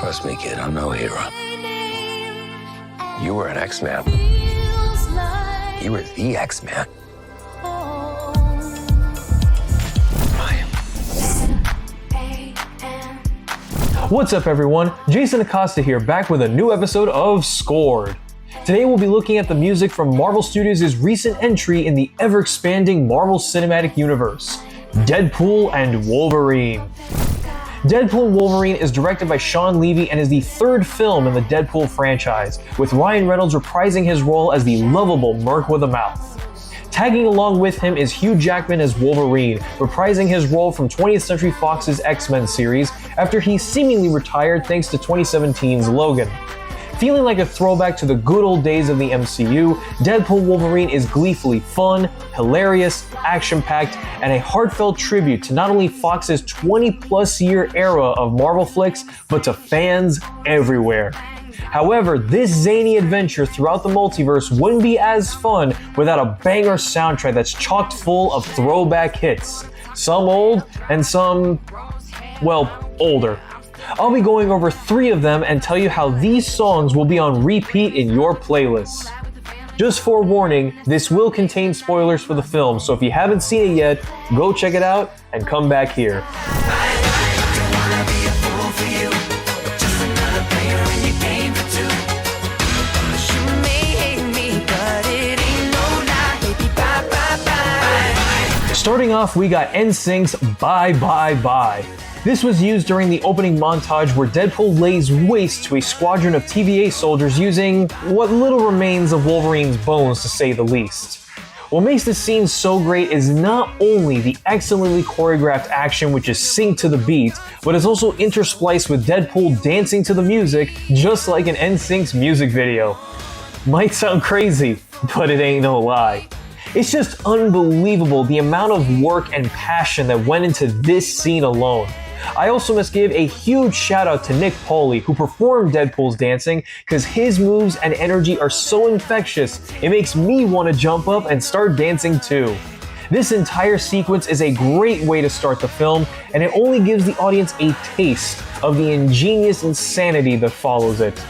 Trust me, kid, I'm no hero. You were an X-Man. You were the X-Man. What's up, everyone? Jason Acosta here, back with a new episode of Scored. Today we'll be looking at the music from Marvel Studios' recent entry in the ever-expanding Marvel Cinematic Universe, Deadpool and Wolverine. Deadpool Wolverine is directed by Shawn Levy and is the third film in the Deadpool franchise, with Ryan Reynolds reprising his role as the lovable Merc with a mouth. Tagging along with him is Hugh Jackman as Wolverine, reprising his role from 20th Century Fox's X-Men series after he seemingly retired thanks to 2017's Logan. Feeling like a throwback to the good old days of the MCU, Deadpool Wolverine is gleefully fun, hilarious, action-packed, and a heartfelt tribute to not only Fox's 20-plus year era of Marvel flicks, but to fans everywhere. However, this zany adventure throughout the multiverse wouldn't be as fun without a banger soundtrack that's chocked full of throwback hits. Some old, and some, well, older. I'll be going over 3 of them and tell you how these songs will be on repeat in your playlists. Just forewarning, this will contain spoilers for the film, so if you haven't seen it yet, go check it out and come back here. Starting off, we got NSYNC's Bye Bye Bye. This was used during the opening montage where Deadpool lays waste to a squadron of TVA soldiers using what little remains of Wolverine's bones, to say the least. What makes this scene so great is not only the excellently choreographed action, which is synced to the beat, but is also interspliced with Deadpool dancing to the music just like in NSYNC's music video. Might sound crazy, but it ain't no lie. It's just unbelievable the amount of work and passion that went into this scene alone. I also must give a huge shout out to Nick Pauli, who performed Deadpool's dancing, because his moves and energy are so infectious, it makes me want to jump up and start dancing too. This entire sequence is a great way to start the film, and it only gives the audience a taste of the ingenious insanity that follows it.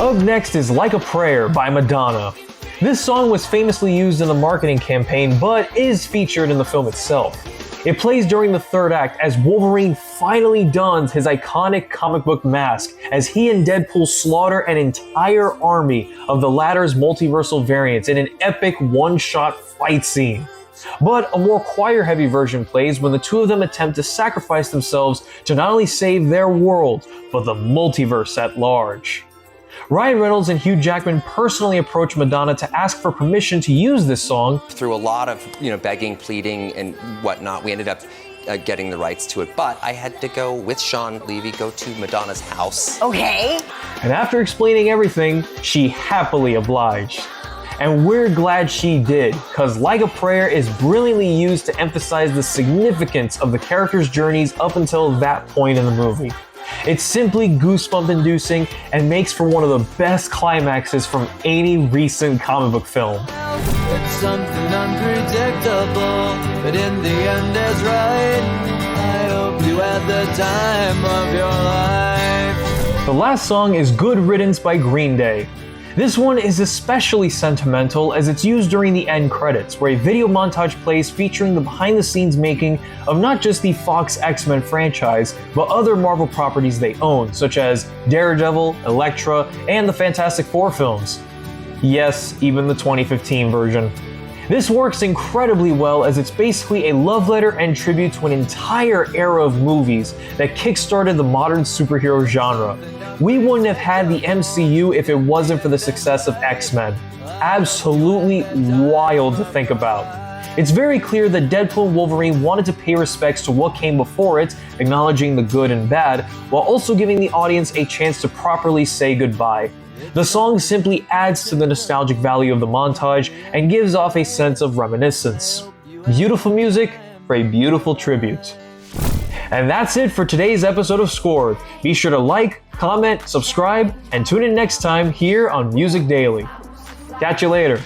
Up next is Like a Prayer by Madonna. This song was famously used in the marketing campaign, but is featured in the film itself. It plays during the third act as Wolverine finally dons his iconic comic book mask as he and Deadpool slaughter an entire army of the latter's multiversal variants in an epic one-shot fight scene. But a more choir-heavy version plays when the two of them attempt to sacrifice themselves to not only save their world, but the multiverse at large. Ryan Reynolds and Hugh Jackman personally approached Madonna to ask for permission to use this song. Through a lot of begging, pleading, and whatnot, we ended up getting the rights to it. But I had to go with Shawn Levy, go to Madonna's house. Okay. And after explaining everything, she happily obliged. And we're glad she did, because Like a Prayer is brilliantly used to emphasize the significance of the characters' journeys up until that point in the movie. It's simply goosebump-inducing and makes for one of the best climaxes from any recent comic book film. It's something unpredictable, but in the end is right. I hope you had the time of your life. The last song is Good Riddance by Green Day. This one is especially sentimental as it's used during the end credits, where a video montage plays featuring the behind-the-scenes making of not just the Fox X-Men franchise, but other Marvel properties they own, such as Daredevil, Elektra, and the Fantastic Four films. Yes, even the 2015 version. This works incredibly well as it's basically a love letter and tribute to an entire era of movies that kickstarted the modern superhero genre. We wouldn't have had the MCU if it wasn't for the success of X-Men. Absolutely wild to think about. It's very clear that Deadpool and Wolverine wanted to pay respects to what came before it, acknowledging the good and bad, while also giving the audience a chance to properly say goodbye. The song simply adds to the nostalgic value of the montage and gives off a sense of reminiscence. Beautiful music for a beautiful tribute. And that's it for today's episode of Scored. Be sure to like, comment, subscribe, and tune in next time here on Music Daily. Catch you later.